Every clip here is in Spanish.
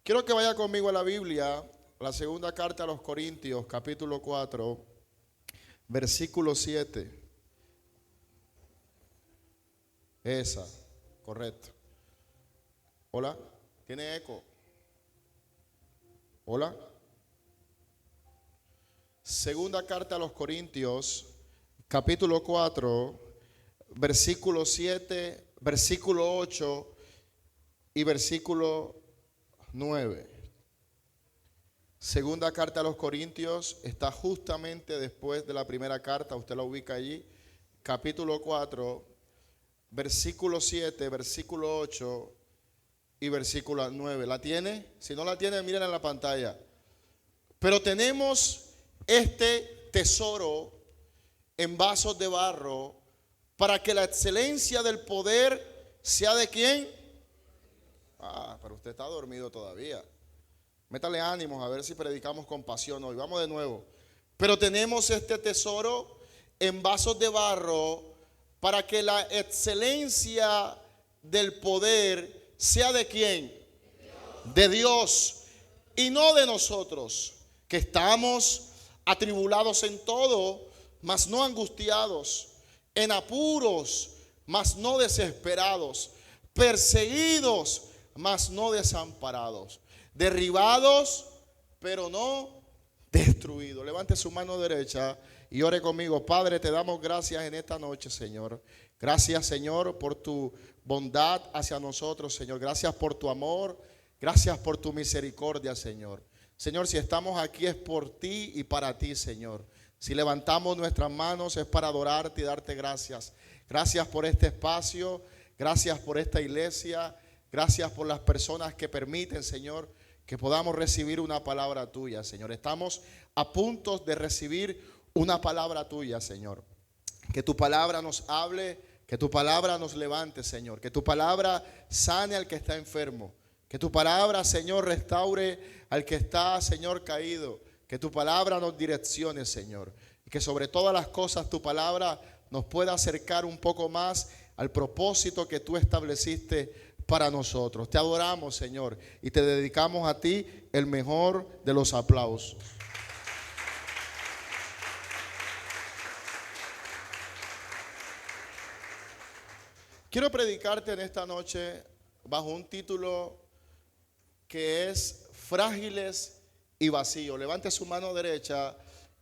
Quiero que vaya conmigo a la Biblia, la segunda carta a los Corintios, capítulo 4, versículo 7. Esa, correcto. Hola, ¿tiene eco? Hola. Segunda carta a los Corintios, capítulo 4, versículo 7, versículo 8 y versículo 9. Segunda carta a los Corintios está justamente después de la primera carta, usted la ubica allí, capítulo 4, versículo 7, versículo 8 y versículo 9. ¿La tiene? Si no la tiene, miren en la pantalla. Pero tenemos este tesoro en vasos de barro para que la excelencia del poder sea de ¿quién? Pero usted está dormido todavía. Métale ánimos a ver si predicamos con pasión hoy. Vamos de nuevo. Pero tenemos este tesoro en vasos de barro para que la excelencia del poder sea de ¿quién? De Dios y no de nosotros, que estamos atribulados en todo, mas no angustiados, en apuros, mas no desesperados, perseguidos, mas no desamparados, derribados, pero no destruidos. Levante su mano derecha y ore conmigo. Padre, te damos gracias en esta noche, Señor. Gracias, Señor, por tu bondad hacia nosotros, Señor. Gracias por tu amor. Gracias por tu misericordia, Señor. Señor, si estamos aquí es por ti y para ti, Señor. Si levantamos nuestras manos es para adorarte y darte gracias. Gracias por este espacio. Gracias por esta iglesia. Gracias por las personas que permiten, Señor, que podamos recibir una palabra tuya, Señor. Estamos a punto de recibir una palabra tuya, Señor. Que tu palabra nos hable, que tu palabra nos levante, Señor. Que tu palabra sane al que está enfermo. Que tu palabra, Señor, restaure al que está, Señor, caído. Que tu palabra nos direccione, Señor. Y que sobre todas las cosas tu palabra nos pueda acercar un poco más al propósito que tú estableciste para nosotros. Te adoramos, Señor, y te dedicamos a ti el mejor de los aplausos. Quiero predicarte en esta noche bajo un título que es Frágiles y Vacíos. Levante su mano derecha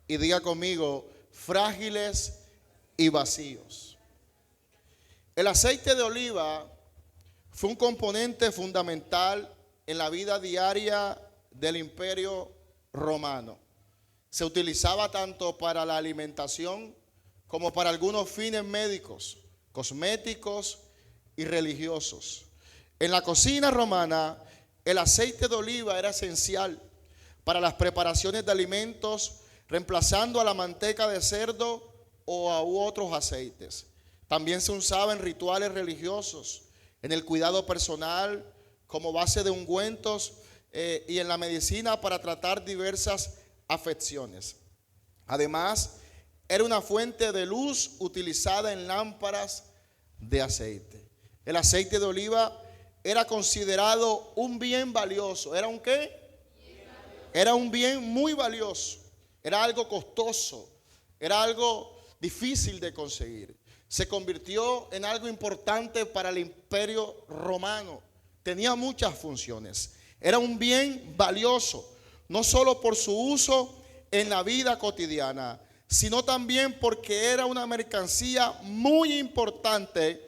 y diga conmigo, frágiles y vacíos. El aceite de oliva fue un componente fundamental en la vida diaria del Imperio Romano. Se utilizaba tanto para la alimentación como para algunos fines médicos, cosméticos y religiosos. En la cocina romana, el aceite de oliva era esencial para las preparaciones de alimentos, reemplazando a la manteca de cerdo o a otros aceites. También se usaba en rituales religiosos, en el cuidado personal, como base de ungüentos y en la medicina para tratar diversas afecciones. Además, era una fuente de luz utilizada en lámparas de aceite. El aceite de oliva era considerado un bien valioso. ¿Era un qué? Era un bien muy valioso. Era algo costoso. Era algo difícil de conseguir. Se convirtió en algo importante para el Imperio Romano. Tenía muchas funciones. Era un bien valioso, no solo por su uso en la vida cotidiana, sino también porque era una mercancía muy importante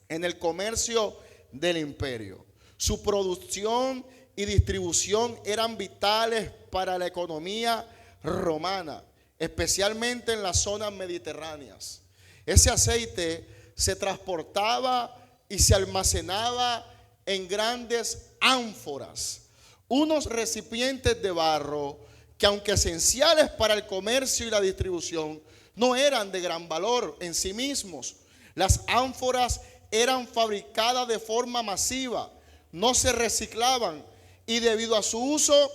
en el comercio del imperio. Su producción y distribución eran vitales para la economía romana, especialmente en las zonas mediterráneas. Ese aceite se transportaba y se almacenaba en grandes ánforas, unos recipientes de barro que, aunque esenciales para el comercio y la distribución, no eran de gran valor en sí mismos. Las ánforas eran fabricadas de forma masiva, no se reciclaban y debido a su uso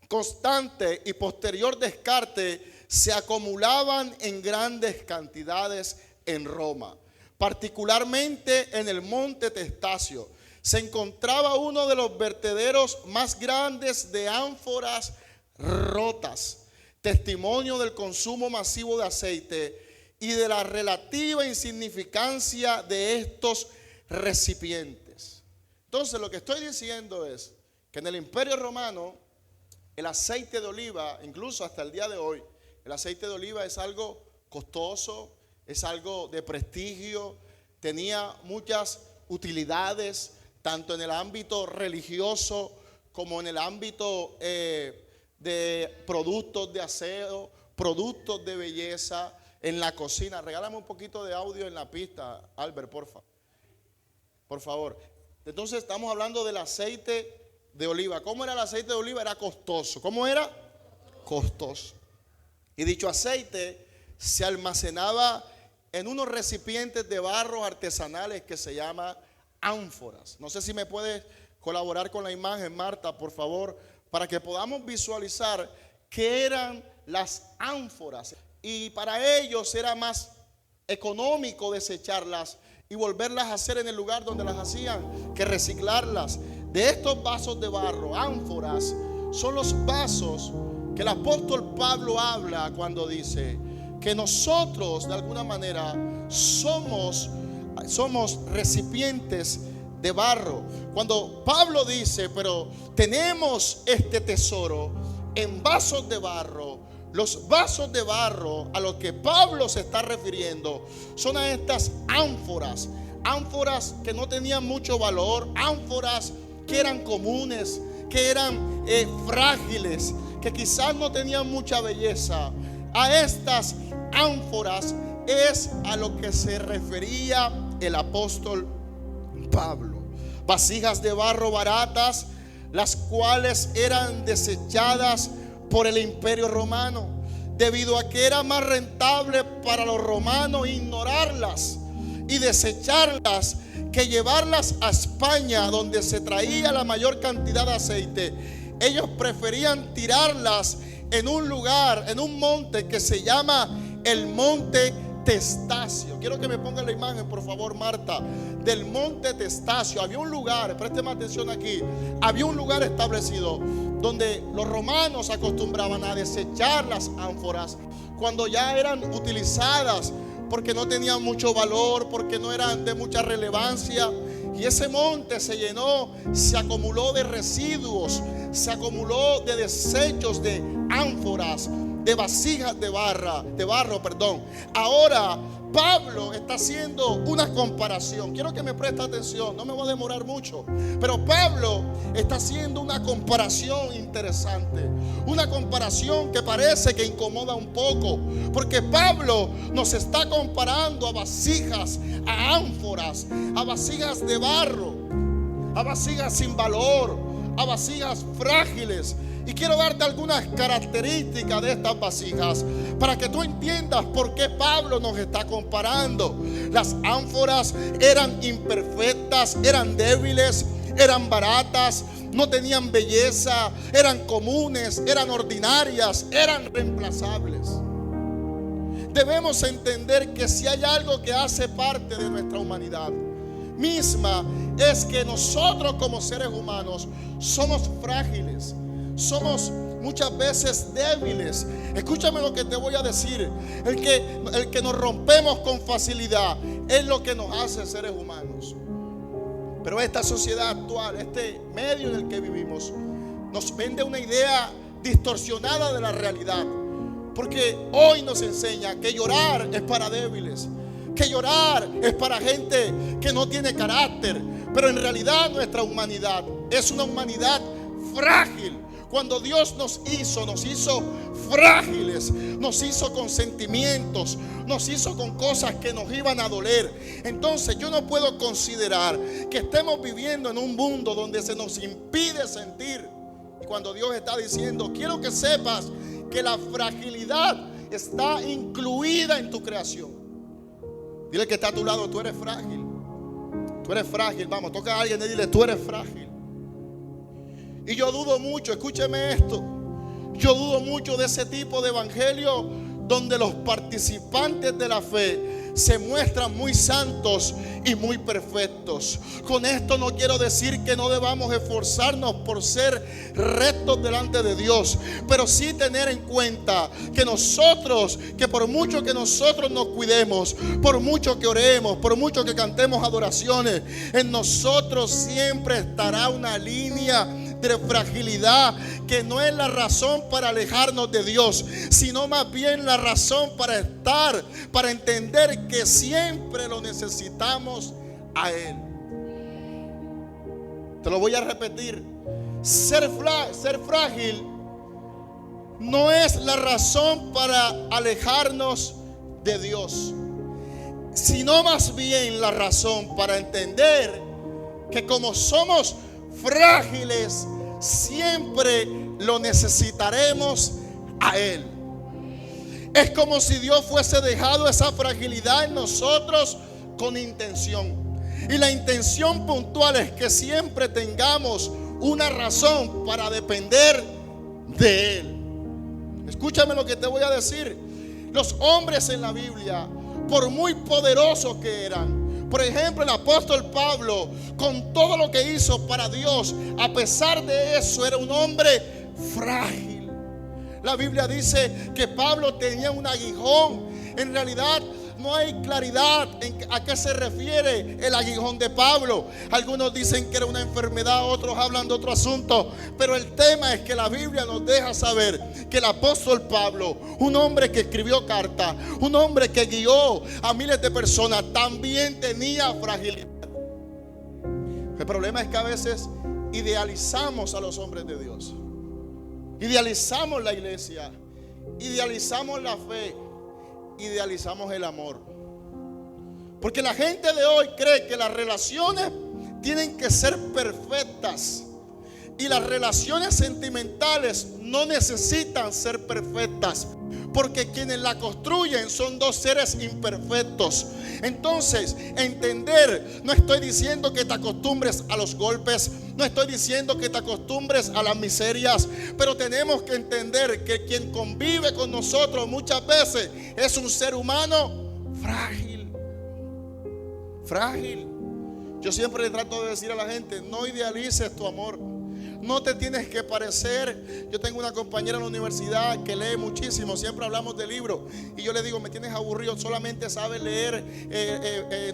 constante y posterior descarte, se acumulaban en grandes cantidades en Roma, particularmente en el monte Testacio. se encontraba uno de los vertederos más grandes de ánforas rotas, testimonio del consumo masivo de aceite y de la relativa insignificancia de estos recipientes. Entonces, lo que estoy diciendo es que en el Imperio Romano el aceite de oliva, incluso hasta el día de hoy, el aceite de oliva es algo costoso, es algo de prestigio, tenía muchas utilidades, tanto en el ámbito religioso como en el ámbito de productos de aseo, productos de belleza, en la cocina. Regálame un poquito de audio en la pista, Albert, por favor. Entonces estamos hablando del aceite de oliva. ¿Cómo era el aceite de oliva? Era costoso. ¿Cómo era? Costoso. Y dicho aceite se almacenaba en unos recipientes de barro artesanales que se llama ánforas. No sé si me puedes colaborar con la imagen, Marta, por favor, para que podamos visualizar qué eran las ánforas. Y para ellos era más económico desecharlas y volverlas a hacer en el lugar donde las hacían que reciclarlas. De estos vasos de barro, ánforas, son los vasos que el apóstol Pablo habla cuando dice que nosotros de alguna manera somos recipientes de barro. Cuando Pablo dice, pero tenemos este tesoro en vasos de barro, los vasos de barro a los que Pablo se está refiriendo son a estas ánforas, ánforas que no tenían mucho valor, ánforas que eran comunes, que eran frágiles, que quizás no tenían mucha belleza. A estas ánforas es a lo que se refería el apóstol Pablo. Vasijas de barro baratas, las cuales eran desechadas por el Imperio Romano, debido a que era más rentable para los romanos ignorarlas y desecharlas que llevarlas a España, donde se traía la mayor cantidad de aceite. Ellos preferían tirarlas en un lugar, en un monte que se llama el Monte Testacio. Quiero que me pongan la imagen, por favor, Marta, del Monte Testacio. Había un lugar, présteme atención aquí, había un lugar establecido donde los romanos acostumbraban a desechar las ánforas cuando ya eran utilizadas, porque no tenían mucho valor, porque no eran de mucha relevancia. Y ese monte se llenó, se acumuló de residuos, se acumuló de desechos de ánforas, de vasijas de barro. Ahora Pablo está haciendo una comparación. Quiero que me preste atención, no me voy a demorar mucho, pero Pablo está haciendo una comparación interesante, una comparación que parece que incomoda un poco, porque Pablo nos está comparando a vasijas, a ánforas, a vasijas de barro, a vasijas sin valor, a vasijas frágiles. Y quiero darte algunas características de estas vasijas para que tú entiendas por qué Pablo nos está comparando. Las ánforas eran imperfectas, eran débiles, eran baratas, no tenían belleza, eran comunes, eran ordinarias, eran reemplazables. Debemos entender que si hay algo que hace parte de nuestra humanidad misma, es que nosotros como seres humanos somos frágiles. Somos muchas veces débiles. Escúchame lo que te voy a decir. El que nos rompemos con facilidad es lo que nos hace seres humanos. Pero esta sociedad actual, este medio en el que vivimos, nos vende una idea distorsionada de la realidad. Porque hoy nos enseña que llorar es para débiles, que llorar es para gente que no tiene carácter. Pero en realidad nuestra humanidad es una humanidad frágil. Cuando Dios nos hizo frágiles, nos hizo con sentimientos, nos hizo con cosas que nos iban a doler. Entonces yo no puedo considerar que estemos viviendo en un mundo donde se nos impide sentir. Y cuando Dios está diciendo, quiero que sepas que la fragilidad está incluida en tu creación. Dile que está a tu lado, tú eres frágil. Tú eres frágil, vamos, toca a alguien y dile, tú eres frágil. Y yo dudo mucho, escúcheme esto, yo dudo mucho de ese tipo de evangelio donde los participantes de la fe se muestran muy santos y muy perfectos. Con esto no quiero decir que no debamos esforzarnos por ser rectos delante de Dios, pero sí tener en cuenta que nosotros, que por mucho que nosotros nos cuidemos, por mucho que oremos, por mucho que cantemos adoraciones, en nosotros siempre estará una línea de fragilidad que no es la razón para alejarnos de Dios, sino más bien la razón para estar, para entender que siempre lo necesitamos a Él. Te lo voy a repetir: ser frágil no es la razón para alejarnos de Dios, sino más bien la razón para entender que como somos frágiles, siempre lo necesitaremos a Él. Es como si Dios fuese dejado esa fragilidad en nosotros con intención. Y la intención puntual es que siempre tengamos una razón para depender de Él. Escúchame lo que te voy a decir. Los hombres en la Biblia, por muy poderosos que eran, por ejemplo, el apóstol Pablo, con todo lo que hizo para Dios, a pesar de eso, era un hombre frágil. La Biblia dice que Pablo tenía un aguijón. En realidad no hay claridad en a qué se refiere el aguijón de Pablo. Algunos dicen que era una enfermedad, otros hablan de otro asunto, pero el tema es que la Biblia nos deja saber que el apóstol Pablo, un hombre que escribió cartas, un hombre que guió a miles de personas, también tenía fragilidad. El problema es que a veces idealizamos a los hombres de Dios, idealizamos la iglesia, idealizamos la fe, idealizamos el amor. Porque la gente de hoy cree que las relaciones tienen que ser perfectas, y las relaciones sentimentales no necesitan ser perfectas, porque quienes la construyen son dos seres imperfectos. Entonces, entender, no estoy diciendo que te acostumbres a los golpes, no estoy diciendo que te acostumbres a las miserias, pero tenemos que entender que quien convive con nosotros muchas veces es un ser humano frágil. Frágil. Yo siempre le trato de decir a la gente: no idealices tu amor. No te tienes que parecer. Yo tengo una compañera en la universidad que lee muchísimo. Siempre hablamos de libros. Y yo le digo: me tienes aburrido, solamente sabes leer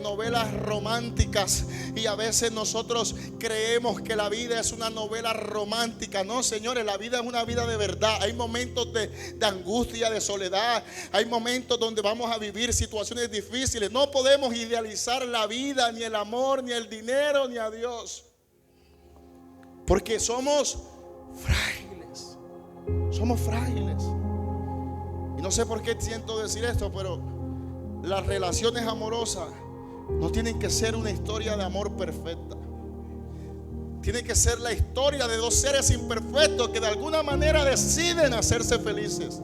novelas románticas. Y a veces nosotros creemos que la vida es una novela romántica. No, señores, la vida es una vida de verdad. Hay momentos de angustia, de soledad. Hay momentos donde vamos a vivir situaciones difíciles. No podemos idealizar la vida, ni el amor, ni el dinero, ni a Dios. Porque somos frágiles. Somos frágiles. Y no sé por qué siento decir esto, pero las relaciones amorosas no tienen que ser una historia de amor perfecta. Tiene que ser la historia de dos seres imperfectos que de alguna manera deciden hacerse felices.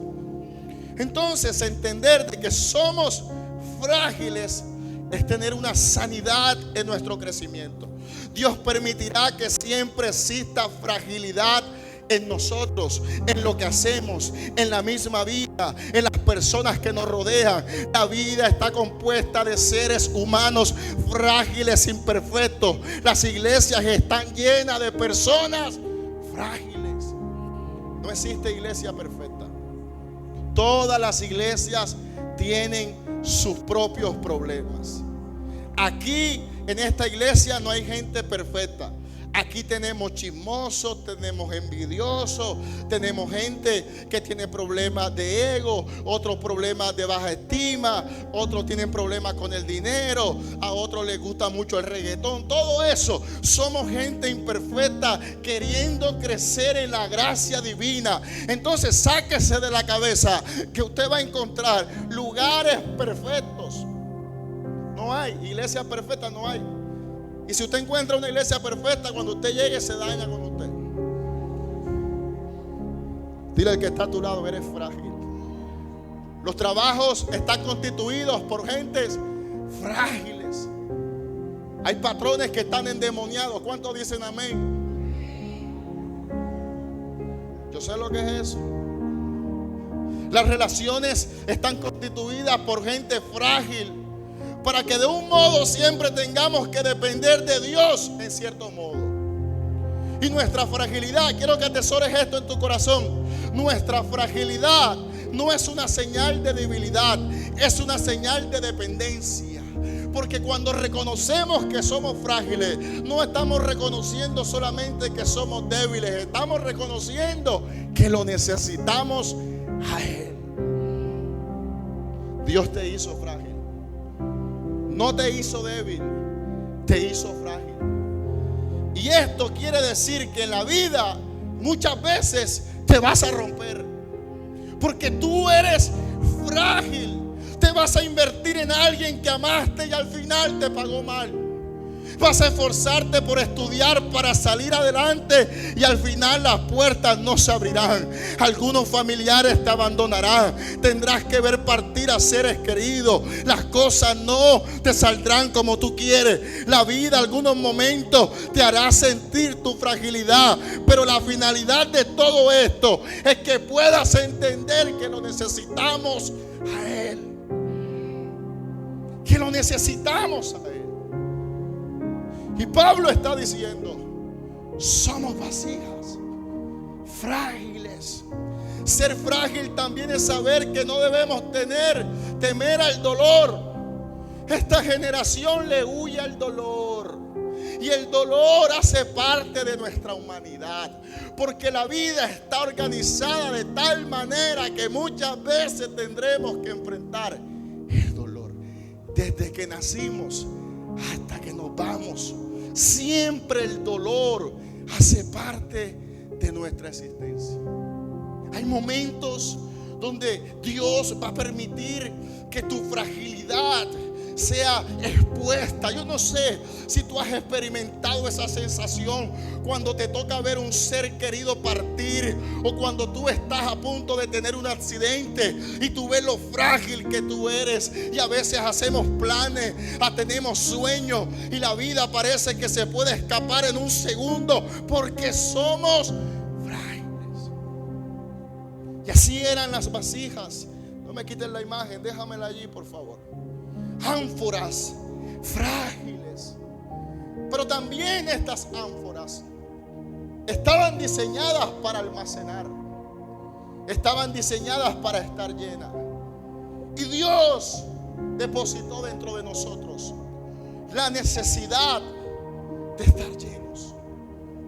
Entonces, entender de que somos frágiles es tener una sanidad en nuestro crecimiento. Dios permitirá que siempre exista fragilidad en nosotros, en lo que hacemos, en la misma vida, en las personas que nos rodean. La vida está compuesta de seres humanos frágiles, imperfectos. Las iglesias están llenas de personas frágiles. No existe iglesia perfecta. Todas las iglesias tienen sus propios problemas. Aquí en esta iglesia no hay gente perfecta. Aquí tenemos chismosos, tenemos envidiosos, tenemos gente que tiene problemas de ego, otros problemas de baja estima, otros tienen problemas con el dinero, a otros les gusta mucho el reggaetón. Todo eso, somos gente imperfecta queriendo crecer en la gracia divina. Entonces, sáquese de la cabeza que usted va a encontrar lugares perfectos. No hay iglesia perfecta, no hay. Y si usted encuentra una iglesia perfecta, cuando usted llegue se daña con usted. Dile al que está a tu lado: eres frágil. Los trabajos están constituidos por gentes frágiles. Hay patrones que están endemoniados. ¿Cuántos dicen amén? Yo sé lo que es eso. Las relaciones están constituidas por gente frágil. para que de un modo siempre tengamos que depender de Dios en cierto modo. Y nuestra fragilidad, quiero que atesores esto en tu corazón, nuestra fragilidad no es una señal de debilidad, es una señal de dependencia. Porque cuando reconocemos que somos frágiles, no estamos reconociendo solamente que somos débiles, estamos reconociendo que lo necesitamos a Él. Dios te hizo frágil, no te hizo débil, te hizo frágil. Y esto quiere decir que en la vida muchas veces te vas a romper, porque tú eres frágil. Te vas a invertir en alguien que amaste y al final te pagó mal. Vas a esforzarte por estudiar para salir adelante y al final las puertas no se abrirán. Algunos familiares te abandonarán. Tendrás que ver partir a seres queridos. Las cosas no te saldrán como tú quieres. La vida algunos momentos te hará sentir tu fragilidad. Pero la finalidad de todo esto es que puedas entender que lo necesitamos a Él. Que lo necesitamos a Él. Y Pablo está diciendo: somos vasijas frágiles. Ser frágil también es saber que no debemos temer al dolor. Esta generación le huye al dolor. Y el dolor hace parte de nuestra humanidad, porque la vida está organizada de tal manera que muchas veces tendremos que enfrentar el dolor. Desde que nacimos hasta que nos vamos, siempre el dolor hace parte de nuestra existencia. Hay momentos donde Dios va a permitir que tu fragilidad sea expuesta. Yo no sé si tú has experimentado esa sensación cuando te toca ver un ser querido partir, o cuando tú estás a punto de tener un accidente y tú ves lo frágil que tú eres. Y a veces hacemos planes, tenemos sueños y la vida parece que se puede escapar en un segundo porque somos frágiles. Y así eran las vasijas. No me quiten la imagen, déjamela allí por favor. Ánforas frágiles. Pero también estas ánforas estaban diseñadas para almacenar, estaban diseñadas para estar llenas. Y Dios depositó dentro de nosotros la necesidad de estar llenos.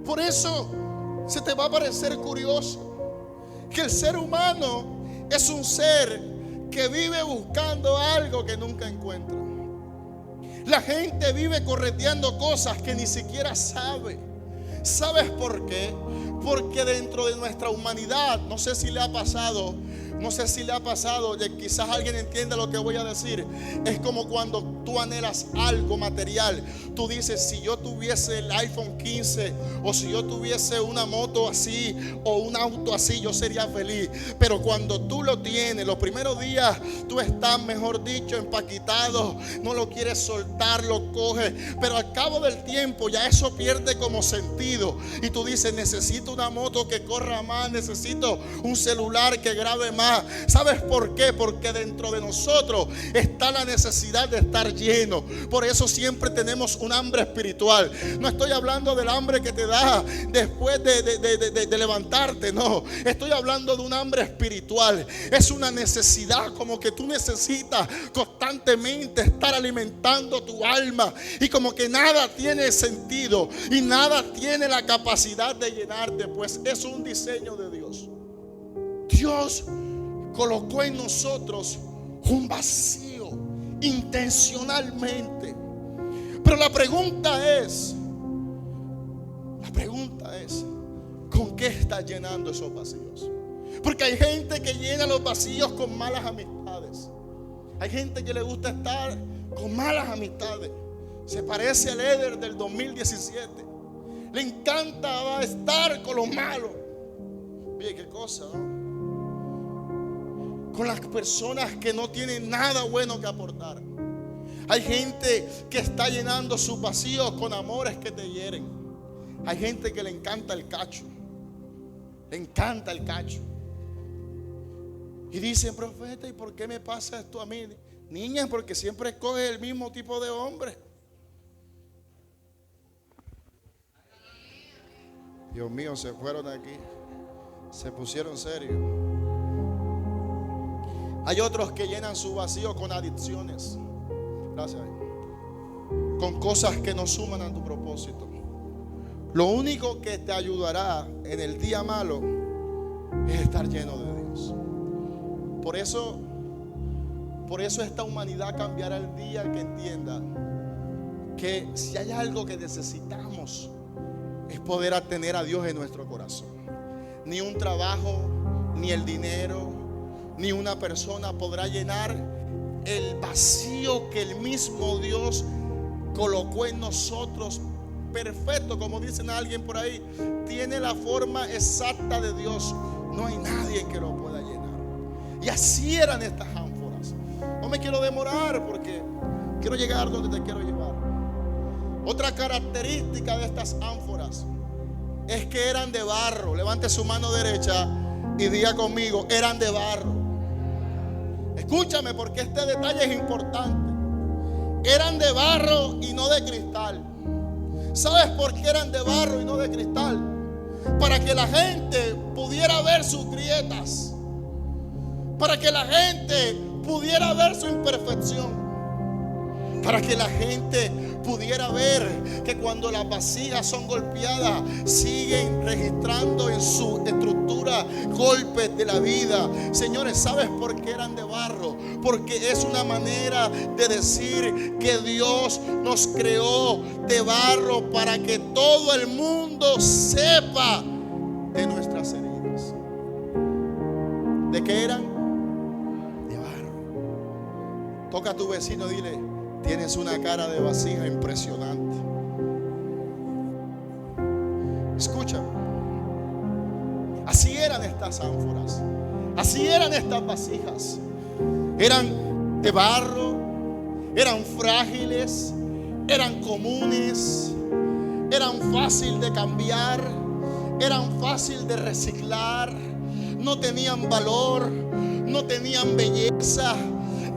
Por eso se te va a parecer curioso que el ser humano es un ser que vive buscando algo que nunca encuentra. La gente vive correteando cosas que ni siquiera sabe. ¿Sabes por qué? Porque dentro de nuestra humanidad, no sé si le ha pasado, quizás alguien entienda lo que voy a decir. Es como cuando tú anhelas algo material. Tú dices: si yo tuviese el iPhone 15, o si yo tuviese una moto así, o un auto así, yo sería feliz. Pero cuando tú lo tienes, los primeros días tú estás, mejor dicho, empaquetado, no lo quieres soltar, lo coges, pero al cabo del tiempo ya eso pierde como sentido. Y tú dices: necesito una moto que corra más, necesito un celular que grabe más. ¿Sabes por qué? Porque dentro de nosotros está la necesidad de estar lleno. Por eso siempre tenemos un hambre espiritual. No estoy hablando del hambre que te da después de levantarte, no. Estoy hablando de un hambre espiritual. Es una necesidad, como que tú necesitas constantemente estar alimentando tu alma, y como que nada tiene sentido y nada tiene la capacidad de llenarte, pues es un diseño de Dios. Dios colocó en nosotros un vacío intencionalmente. Pero la pregunta es, ¿con qué estás llenando esos vacíos? Porque hay gente que llena los vacíos con malas amistades. Hay gente que le gusta estar con malas amistades. Se parece al Eder del 2017. Le encanta estar con los malos. Oye, qué cosa, ¿no? Con las personas que no tienen nada bueno que aportar. Hay gente que está llenando sus vacíos con amores que te hieren. Hay gente que le encanta el cacho. Le encanta el cacho. Y dicen: profeta, ¿y por qué me pasa esto a mí? Niñas, porque siempre escoge el mismo tipo de hombre. Dios mío, se fueron aquí. Se pusieron serios. Hay otros que llenan su vacío con adicciones. Gracias. Con cosas que no suman a tu propósito. Lo único que te ayudará en el día malo es estar lleno de Dios. Por eso esta humanidad cambiará el día que entienda que si hay algo que necesitamos es poder tener a Dios en nuestro corazón. Ni un trabajo, ni el dinero, ni una persona podrá llenar el vacío que el mismo Dios colocó en nosotros. Perfecto, como dicen a alguien por ahí, tiene la forma exacta de Dios. No hay nadie que lo pueda llenar. Y así eran estas ánforas. No me quiero demorar porque quiero llegar donde te quiero llevar. Otra característica de estas ánforas es que eran de barro. Levante su mano derecha y diga conmigo, eran de barro. Escúchame, porque este detalle es importante. Eran de barro y no de cristal. ¿Sabes por qué eran de barro y no de cristal? Para que la gente pudiera ver sus grietas, para que la gente pudiera ver su imperfección, para que la gente pudiera ver que cuando las vasijas son golpeadas siguen registrando en su estructura golpes de la vida. Señores, ¿sabes por qué eran de barro? Porque es una manera de decir que Dios nos creó de barro para que todo el mundo sepa de nuestras heridas. ¿De qué eran? De barro. Toca a tu vecino y dile: tienes una cara de vasija impresionante. Escucha. Así eran estas ánforas. Así eran estas vasijas. Eran de barro. Eran frágiles. Eran comunes. Eran fácil de cambiar. Eran fácil de reciclar. No tenían valor. No tenían belleza.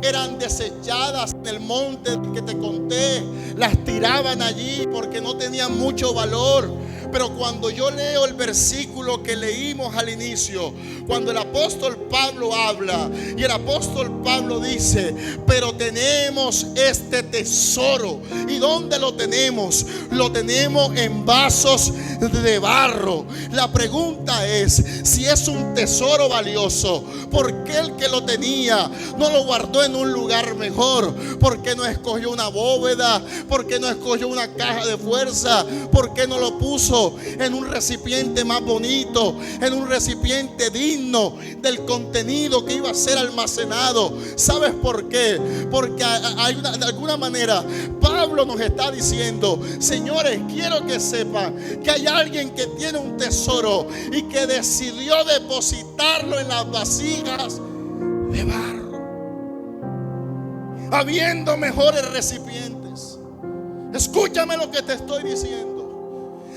Eran desechadas en el monte que te conté. Las tiraban allí porque no tenían mucho valor. Pero cuando yo leo el versículo que leímos al inicio, cuando el apóstol Pablo habla y el apóstol Pablo dice: pero tenemos este tesoro. ¿Y dónde lo tenemos? Lo tenemos en vasos de barro. La pregunta es: si es un tesoro valioso, ¿por qué el que lo tenía no lo guardó en un lugar mejor? ¿Por qué no escogió una bóveda? ¿Por qué no escogió una caja de fuerza? ¿Por qué no lo puso en un recipiente más bonito, en un recipiente digno del contenido que iba a ser almacenado? ¿Sabes por qué? Porque de alguna manera Pablo nos está diciendo: señores, quiero que sepan que hay alguien que tiene un tesoro y que decidió depositarlo en las vasijas de barro, habiendo mejores recipientes. Escúchame lo que te estoy diciendo.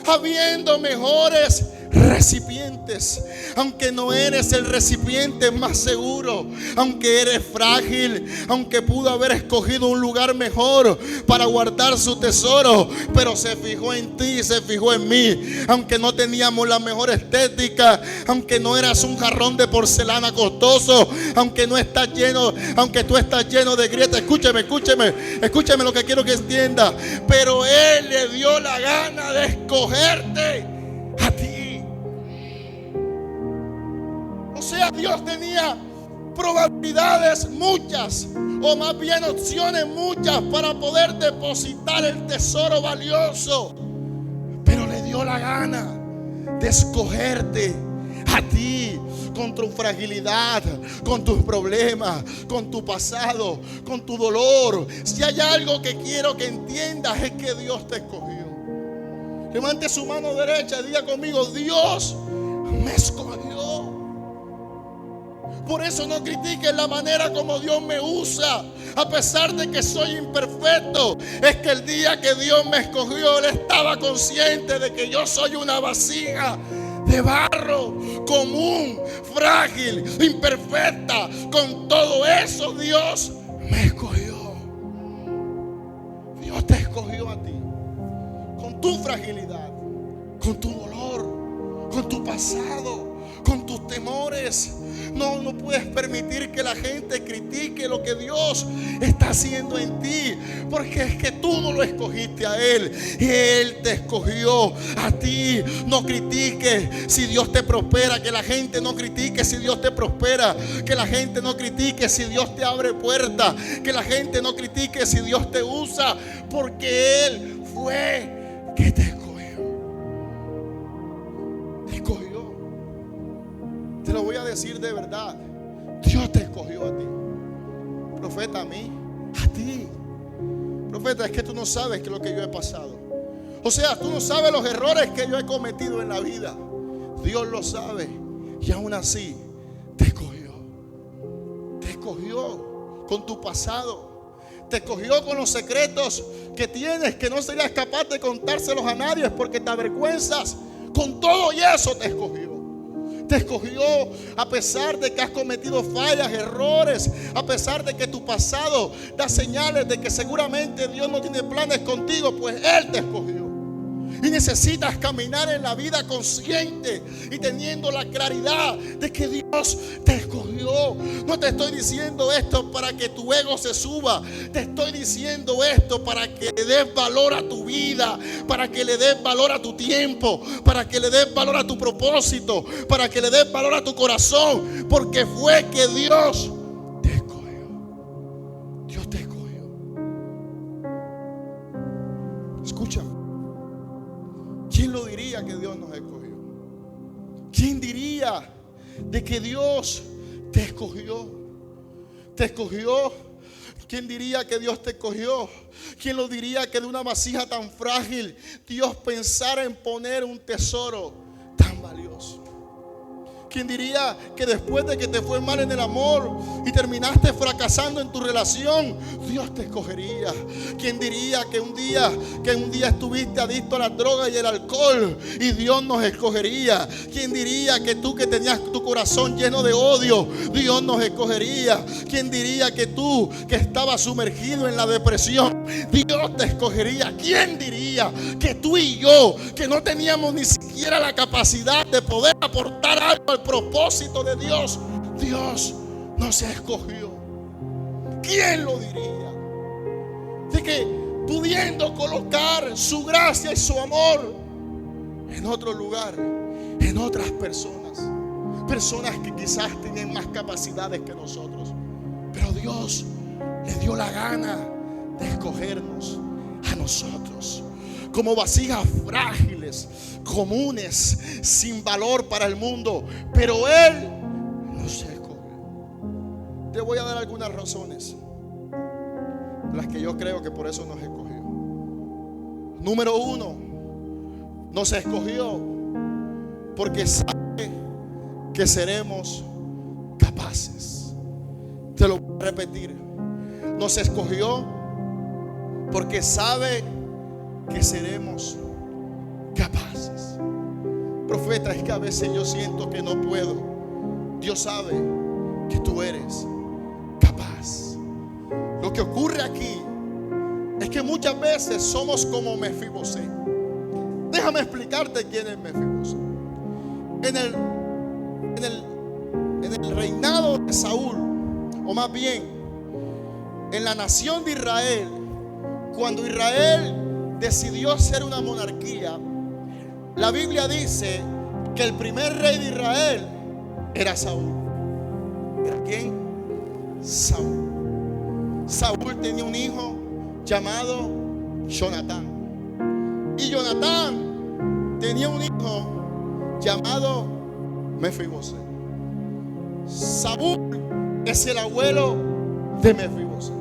Habiendo mejores recipientes, aunque no eres el recipiente más seguro, aunque eres frágil, aunque pudo haber escogido un lugar mejor para guardar su tesoro, pero se fijó en ti, se fijó en mí. Aunque no teníamos la mejor estética, aunque no eras un jarrón de porcelana costoso, aunque no estás lleno, aunque tú estás lleno de grietas, escúchame lo que quiero que entienda. Pero Él le dio la gana de escogerte a ti. O sea, Dios tenía probabilidades muchas, o más bien opciones muchas, para poder depositar el tesoro valioso. Pero le dio la gana de escogerte a ti, con tu fragilidad, con tus problemas, con tu pasado, con tu dolor. Si hay algo que quiero que entiendas, es que Dios te escogió. Levante su mano derecha y diga conmigo: Dios me escogió. Por eso no critiques la manera como Dios me usa, a pesar de que soy imperfecto. Es que el día que Dios me escogió, Él estaba consciente de que yo soy una vasija de barro, común, frágil, imperfecta. Con todo eso Dios me escogió. Dios te escogió a ti, con tu fragilidad, con tu dolor, con tu pasado, con tus temores. No puedes permitir que la gente critique lo que Dios está haciendo en ti, porque es que tú no lo escogiste a Él, Él te escogió a ti. No critiques si Dios te prospera, que la gente no critique si Dios te prospera, que la gente no critique si Dios te abre puertas, que la gente no critique si Dios te usa, porque Él fue que te escogió. Te escogió. Te lo voy a decir de verdad. Dios te escogió a ti. Profeta, a mí, a ti. Profeta, es que tú no sabes qué es lo que yo he pasado. O sea, tú no sabes los errores que yo he cometido en la vida. Dios lo sabe. Y aún así te escogió. Te escogió con tu pasado. Te escogió con los secretos que tienes, que no serías capaz de contárselos a nadie porque te avergüenzas. Con todo y eso te escogió. Te escogió a pesar de que has cometido fallas, errores, a pesar de que tu pasado da señales de que seguramente Dios no tiene planes contigo, pues Él te escogió. Y necesitas caminar en la vida consciente y teniendo la claridad de que Dios te escogió. No te estoy diciendo esto para que tu ego se suba. Te estoy diciendo esto para que le des valor a tu vida, para que le des valor a tu tiempo, para que le des valor a tu propósito, para que le des valor a tu corazón, porque fue que Dios te escogió. Dios te escogió. Escucha. ¿Quién lo diría que Dios nos escogió? ¿Quién diría de que Dios te escogió? Te escogió. ¿Quién diría que Dios te escogió? ¿Quién lo diría que de una vasija tan frágil Dios pensara en poner un tesoro tan valioso? ¿Quién diría que después de que te fue mal en el amor y terminaste fracasando en tu relación, Dios te escogería? ¿Quién diría que un día estuviste adicto a la droga y el alcohol y Dios nos escogería? ¿Quién diría que tú, que tenías tu corazón lleno de odio, Dios nos escogería? ¿Quién diría que tú, que estabas sumergido en la depresión, Dios te escogería? ¿Quién diría que tú y yo, que no teníamos ni siquiera la capacidad de poder aportar algo al propósito de Dios, Dios nos escogió? ¿Quién lo diría? De que pudiendo colocar su gracia y su amor en otro lugar, en otras personas que quizás tienen más capacidades que nosotros, pero Dios le dio la gana de escogernos a nosotros como vasijas frágiles, comunes, sin valor para el mundo, pero Él nos escogió. Te voy a dar algunas razones, las que yo creo que por eso nos escogió. Número 1, nos escogió porque sabe que seremos capaces. Te lo voy a repetir. Nos escogió porque sabe que seremos capaces. Profeta, es que a veces yo siento que no puedo. Dios sabe que tú eres capaz. Lo que ocurre aquí es que muchas veces somos como Mefibosé. Déjame explicarte quién es Mefibosé. En el reinado de Saúl, o más bien en la nación de Israel, cuando Israel decidió ser una monarquía, la Biblia dice que el primer rey de Israel era Saúl. ¿Era quién? Saúl. Saúl tenía un hijo llamado Jonatán. Y Jonatán tenía un hijo llamado Mefibosé. Saúl es el abuelo de Mefibosé.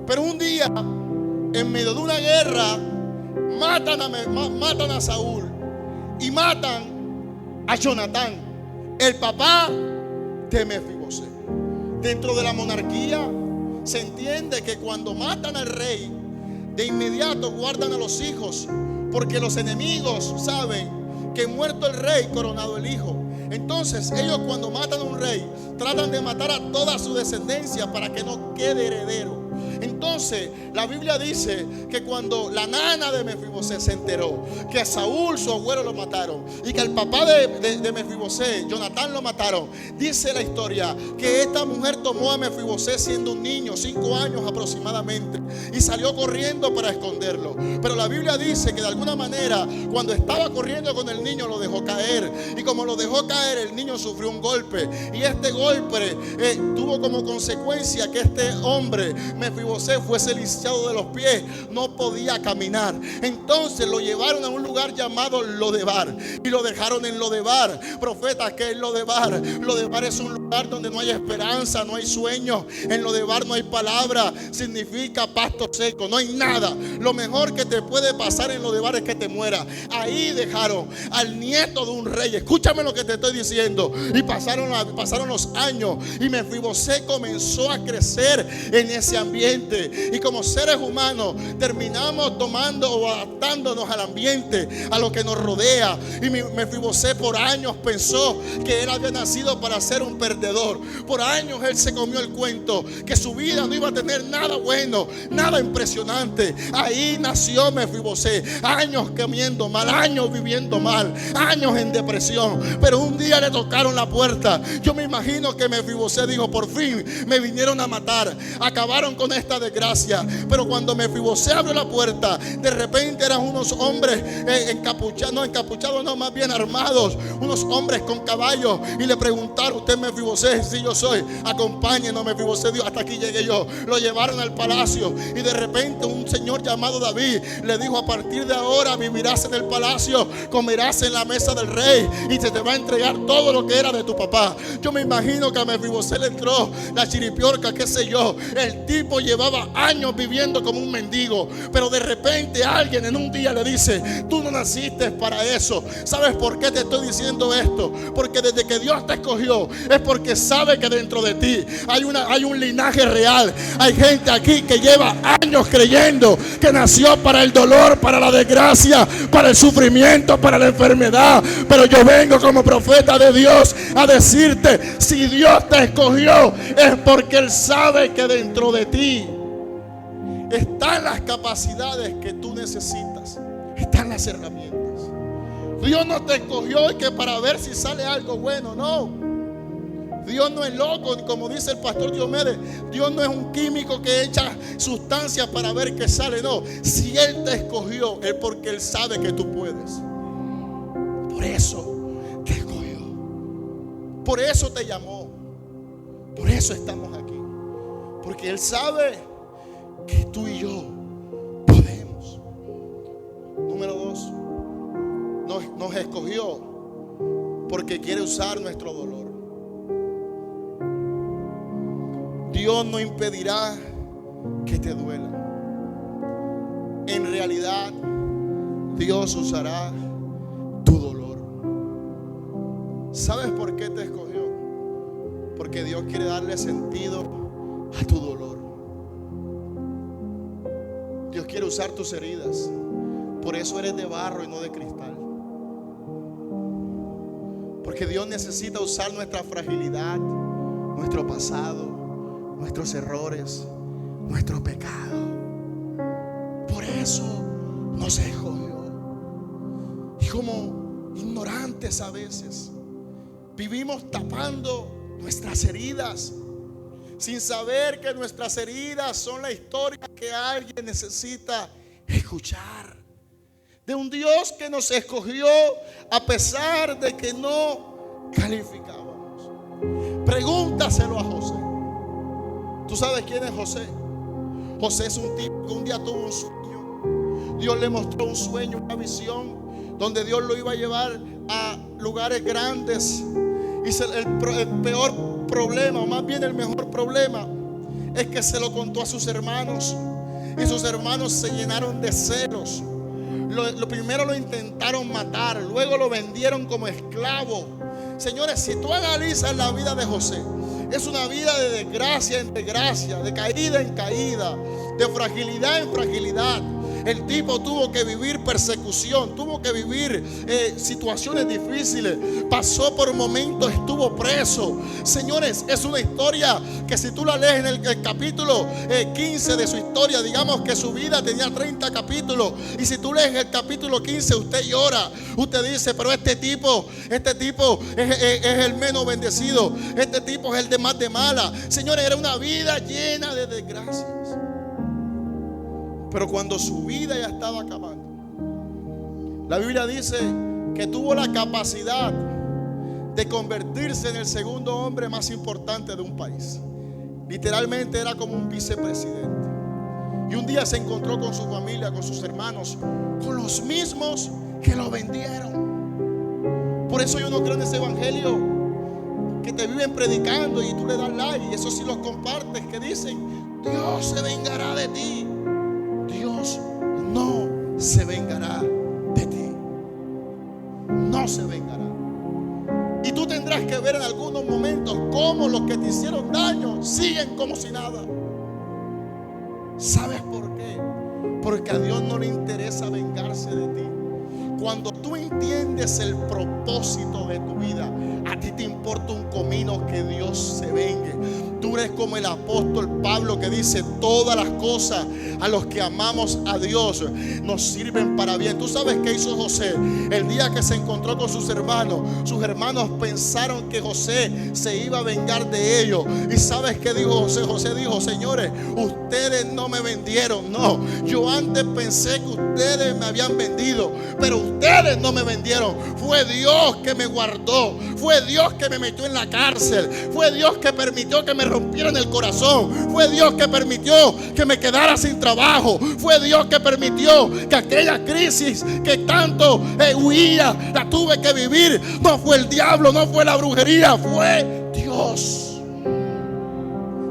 Pero un día, en medio de una guerra, matan a Saúl y matan a Jonatán, el papá de Mefibosé. Dentro de la monarquía se entiende que cuando matan al rey, de inmediato guardan a los hijos, porque los enemigos saben que muerto el rey, coronado el hijo. Entonces ellos, cuando matan a un rey, tratan de matar a toda su descendencia para que no quede heredero. Entonces la Biblia dice que cuando la nana de Mefibosé se enteró que a Saúl, su abuelo, lo mataron, y que al papá de Mefibosé, Jonatán, lo mataron, dice la historia que esta mujer tomó a Mefibosé siendo un niño, 5 años aproximadamente, y salió corriendo para esconderlo. Pero la Biblia dice que de alguna manera, cuando estaba corriendo con el niño, lo dejó caer, y como lo dejó caer, el niño sufrió un golpe, y este golpe tuvo como consecuencia que este hombre, Mefibosé, fuese lisiado de los pies, no podía caminar. Entonces lo llevaron a un lugar llamado Lodebar y lo dejaron en Lodebar. Profeta, ¿qué es Lodebar? Lodebar es un lugar donde no hay esperanza, no hay sueño. En Lodebar no hay palabra, significa pasto seco, no hay nada. Lo mejor que te puede pasar en Lodebar es que te mueras. Ahí dejaron al nieto de un rey. Escúchame lo que te estoy diciendo. Y pasaron los años y Mefibosé comenzó a crecer en ese ambiente. Y como seres humanos terminamos tomando o adaptándonos al ambiente, a lo que nos rodea. Y Mefibosé por años pensó que él había nacido para ser un perdedor. Por años él se comió el cuento que su vida no iba a tener nada bueno, nada impresionante. Ahí nació Mefibosé. Años comiendo mal, años viviendo mal, años en depresión. Pero un día le tocaron la puerta. Yo me imagino que Mefibosé dijo: por fin me vinieron a matar, acabaron con esta desgracia. Pero cuando Mefibosé abrió la puerta, de repente eran unos hombres encapuchados, no, más bien armados, unos hombres con caballos, y le preguntaron: ¿usted es Mefibosé? Sí, yo soy. Acompáñenos. Mefibosé dijo: hasta aquí llegué yo. Lo llevaron al palacio y de repente un señor llamado David le dijo: a partir de ahora vivirás en el palacio, comerás en la mesa del rey y se te va a entregar todo lo que era de tu papá. Yo me imagino que a Mefibosé le entró la chiripiorca, qué sé yo. El tipo llevaba años viviendo como un mendigo, pero de repente alguien en un día le dice: tú no naciste para eso. ¿Sabes por qué te estoy diciendo esto? Porque desde que Dios te escogió es porque sabe que dentro de ti hay un linaje real. Hay gente aquí que lleva años creyendo que nació para el dolor, para la desgracia, para el sufrimiento, para la enfermedad. Pero yo vengo como profeta de Dios a decirte: si Dios te escogió es porque Él sabe que dentro de ti están las capacidades que tú necesitas, están las herramientas. Dios no te escogió y que para ver si sale algo bueno, no. Dios no es loco, como dice el pastor Diomedes. Dios no es un químico que echa sustancias para ver qué sale, no. Si Él te escogió es porque Él sabe que tú puedes. Por eso te escogió, por eso te llamó, por eso estamos aquí, porque Él sabe que tú y yo podemos. Número 2, nos escogió porque quiere usar nuestro dolor. Dios no impedirá que te duela. En realidad, Dios usará tu dolor. ¿Sabes por qué te escogió? Porque Dios quiere darle sentido a tu dolor. Dios quiere usar tus heridas. Por eso eres de barro y no de cristal. Porque Dios necesita usar nuestra fragilidad, nuestro pasado, nuestros errores, nuestro pecado. Por eso nos escogió. Y como ignorantes a veces vivimos tapando nuestras heridas, sin saber que nuestras heridas son la historia que alguien necesita escuchar. De un Dios que nos escogió a pesar de que no calificábamos. Pregúntaselo a José. ¿Tú sabes quién es José? José es un tipo que un día tuvo un sueño. Dios le mostró un sueño, una visión, donde Dios lo iba a llevar a lugares grandes. Y el peor problema, o más bien el mejor problema, es que se lo contó a sus hermanos. Y sus hermanos se llenaron de celos. Lo primero lo intentaron matar, luego lo vendieron como esclavo. Señores, si tú analizas la vida de José, es una vida de desgracia en desgracia, de caída en caída, de fragilidad en fragilidad. El tipo tuvo que vivir persecución, tuvo que vivir situaciones difíciles, pasó por momentos, estuvo preso. Señores, es una historia que si tú la lees en el capítulo 15 de su historia, digamos que su vida tenía 30 capítulos, y si tú lees el capítulo 15, usted llora, usted dice, pero este tipo es el menos bendecido, este tipo es el de más de mala. Señores, era una vida llena de desgracias. Pero cuando su vida ya estaba acabando, la Biblia dice que tuvo la capacidad de convertirse en el segundo hombre más importante de un país. Literalmente era como un vicepresidente. Y un día se encontró con su familia, con sus hermanos, con los mismos que lo vendieron. Por eso yo no creo en ese evangelio que te viven predicando y tú le das like, y eso sí los compartes, que dicen: Dios se vengará de ti. Dios no se vengará de ti. No se vengará. Y tú tendrás que ver en algunos momentos cómo los que te hicieron daño siguen como si nada. ¿Sabes por qué? Porque a Dios no le interesa vengarse de ti. Cuando tú entiendes el propósito de tu vida, a ti te importa un comino que Dios se vengue. Tú eres como el apóstol Pablo, que dice: todas las cosas a los que amamos a Dios nos sirven para bien. ¿Tú sabes qué hizo José? El día que se encontró con sus hermanos pensaron que José se iba a vengar de ellos. ¿Y sabes qué dijo José? José dijo: señores, ustedes no me vendieron. No, yo antes pensé que ustedes me habían vendido, pero ustedes no me vendieron. Fue Dios que me guardó. Fue Dios que me metió en la cárcel. Fue Dios que permitió que me rompieran el corazón. Fue Dios que permitió que me quedara sin trabajo. Fue Dios que permitió que aquella crisis que tanto huía, la tuve que vivir. No fue el diablo, no fue la brujería, fue Dios.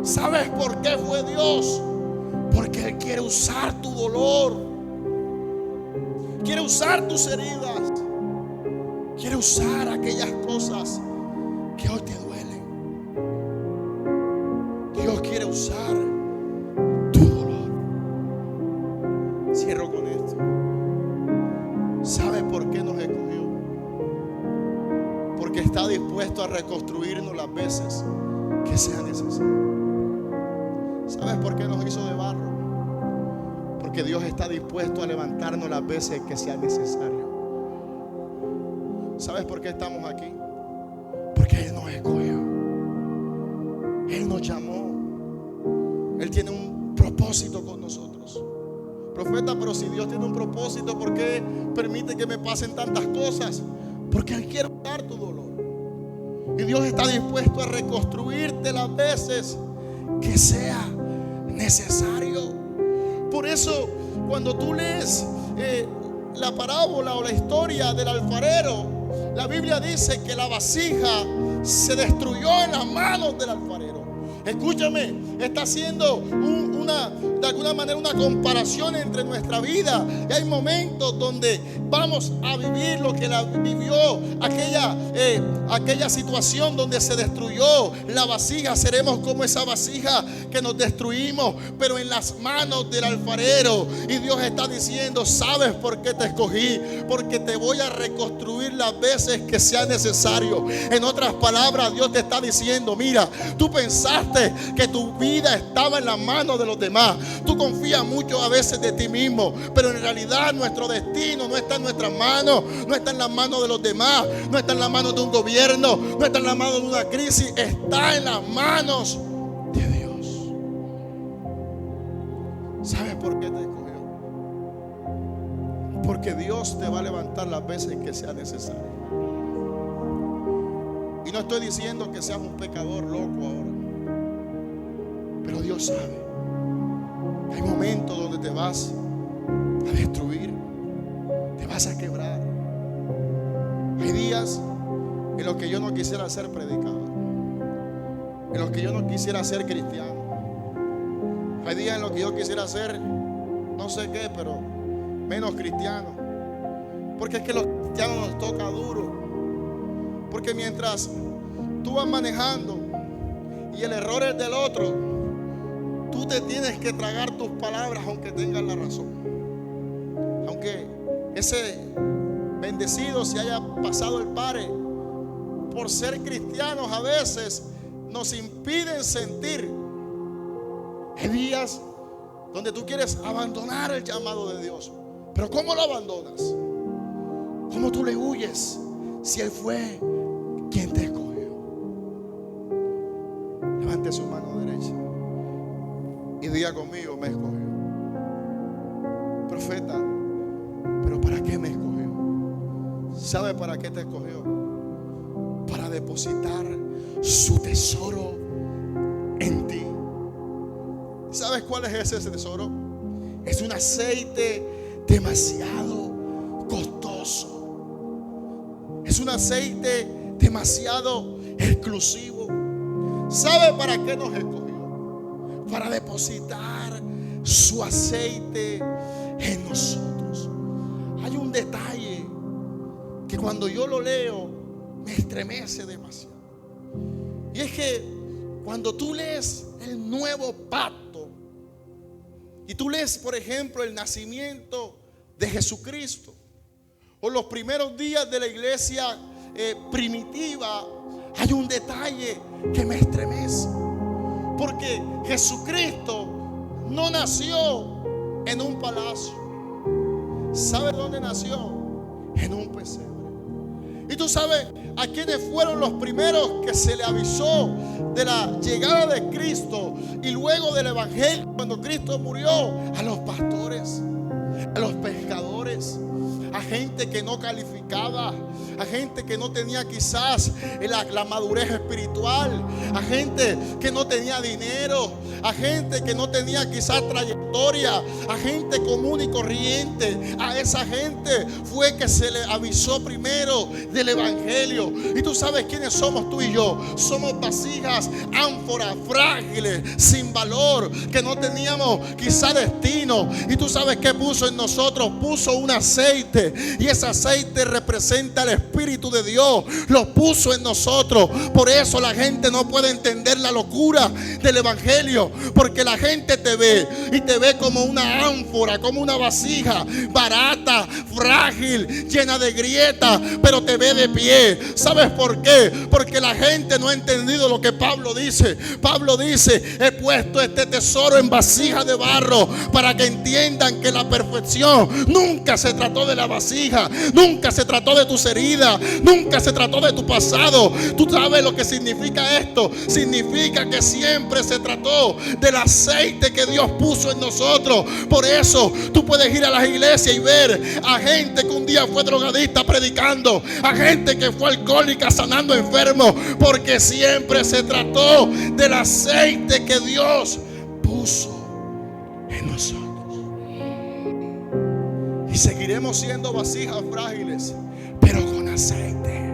¿Sabes por qué fue Dios? Porque Él quiere usar tu dolor, quiere usar tus heridas, quiere usar aquellas cosas que hoy te duelen. Dios quiere usar tu dolor. Cierro con esto. ¿Sabes por qué nos escogió? Porque está dispuesto a reconstruirnos las veces que sea necesario. ¿Sabes por qué nos hizo de barro? Porque Dios está dispuesto a levantarnos las veces que sea necesario. ¿Sabes por qué estamos aquí? Porque Él nos escogió. Él nos llamó. Él tiene un propósito con nosotros. Profeta, pero si Dios tiene un propósito, ¿por qué permite que me pasen tantas cosas? Porque Él quiere dar tu dolor. Y Dios está dispuesto a reconstruirte las veces que sea necesario. Por eso, cuando tú lees la parábola o la historia del alfarero, la Biblia dice que la vasija se destruyó en las manos del alfarero. Escúchame, está haciendo de alguna manera una comparación entre nuestra vida. Y hay momentos donde vamos a vivir lo que la vivió aquella situación donde se destruyó la vasija. Seremos como esa vasija que nos destruimos, pero en las manos del alfarero. Y Dios está diciendo: ¿sabes por qué te escogí? Porque te voy a reconstruir las veces que sea necesario. En otras palabras, Dios te está diciendo: mira, tú pensaste que tu vida estaba en las manos de los demás. Tú confías mucho a veces de ti mismo, pero en realidad nuestro destino no está en nuestras manos, no está en las manos de los demás, no está en las manos de un gobierno, no está en las manos de una crisis, está en las manos de Dios. ¿Sabes por qué te escogió? Porque Dios te va a levantar las veces que sea necesario. Y no estoy diciendo que seas un pecador loco ahora, pero Dios sabe. Hay momentos donde te vas a destruir, te vas a quebrar. Hay días en los que yo no quisiera ser predicador, en los que yo no quisiera ser cristiano. Hay días en los que yo quisiera ser no sé qué, pero menos cristiano. Porque es que los cristianos nos toca duro. Porque mientras tú vas manejando y el error es del otro, tú te tienes que tragar tus palabras aunque tengas la razón. aunque ese bendecido se haya pasado el pare, por ser cristianos a veces nos impiden sentir. Hay días donde tú quieres abandonar el llamado de Dios, pero ¿cómo lo abandonas? ¿Cómo tú le huyes si Él fue quien te escogió? Levante su mano derecha y diga conmigo: me escogió. Profeta, ¿pero para qué me escogió? ¿Sabe para qué te escogió? Para depositar su tesoro en ti. ¿Sabes cuál es ese tesoro? Es un aceite demasiado costoso. Es un aceite demasiado exclusivo. ¿Sabe para qué nos escogió? Para depositar su aceite en nosotros. Hay un detalle que cuando yo lo leo me estremece demasiado. Y es que cuando tú lees el nuevo pacto y tú lees, por ejemplo, el nacimiento de Jesucristo o los primeros días de la iglesia primitiva, hay un detalle que me estremece, porque Jesucristo no nació en un palacio. ¿Sabe dónde nació? En un pesebre. Y tú sabes a quiénes fueron los primeros que se le avisó de la llegada de Cristo y luego del evangelio cuando Cristo murió. A los pastores, a los pescadores, a gente que no calificaba, a gente que no tenía quizás la madurez espiritual, a gente que no tenía dinero, a gente que no tenía quizás trayectoria, a gente común y corriente. A esa gente fue que se le avisó primero del evangelio. Y tú sabes quiénes somos tú y yo. Somos vasijas, ánforas, frágiles, sin valor, que no teníamos quizás destino. Y tú sabes qué puso en nosotros. Puso un aceite, y ese aceite representa el Espíritu de Dios. Lo puso en nosotros. Por eso la gente no puede entender la locura del evangelio, porque la gente te ve y te ve como una ánfora, como una vasija barata, frágil, llena de grietas, pero te ve de pie. ¿Sabes por qué? Porque la gente no ha entendido lo que Pablo dice. Pablo dice: he puesto este tesoro en vasija de barro, para que entiendan que la perfección nunca se trató de la vasija, nunca se trató de tus heridas, nunca se trató de tu pasado. Tú sabes lo que significa esto. Significa que siempre se trató del aceite que Dios puso en nosotros. Por eso tú puedes ir a las iglesias y ver a gente que un día fue drogadista predicando, a gente que fue alcohólica sanando enfermos, porque siempre se trató del aceite que Dios puso en nosotros. Y seguiremos siendo vasijas frágiles, pero con aceite.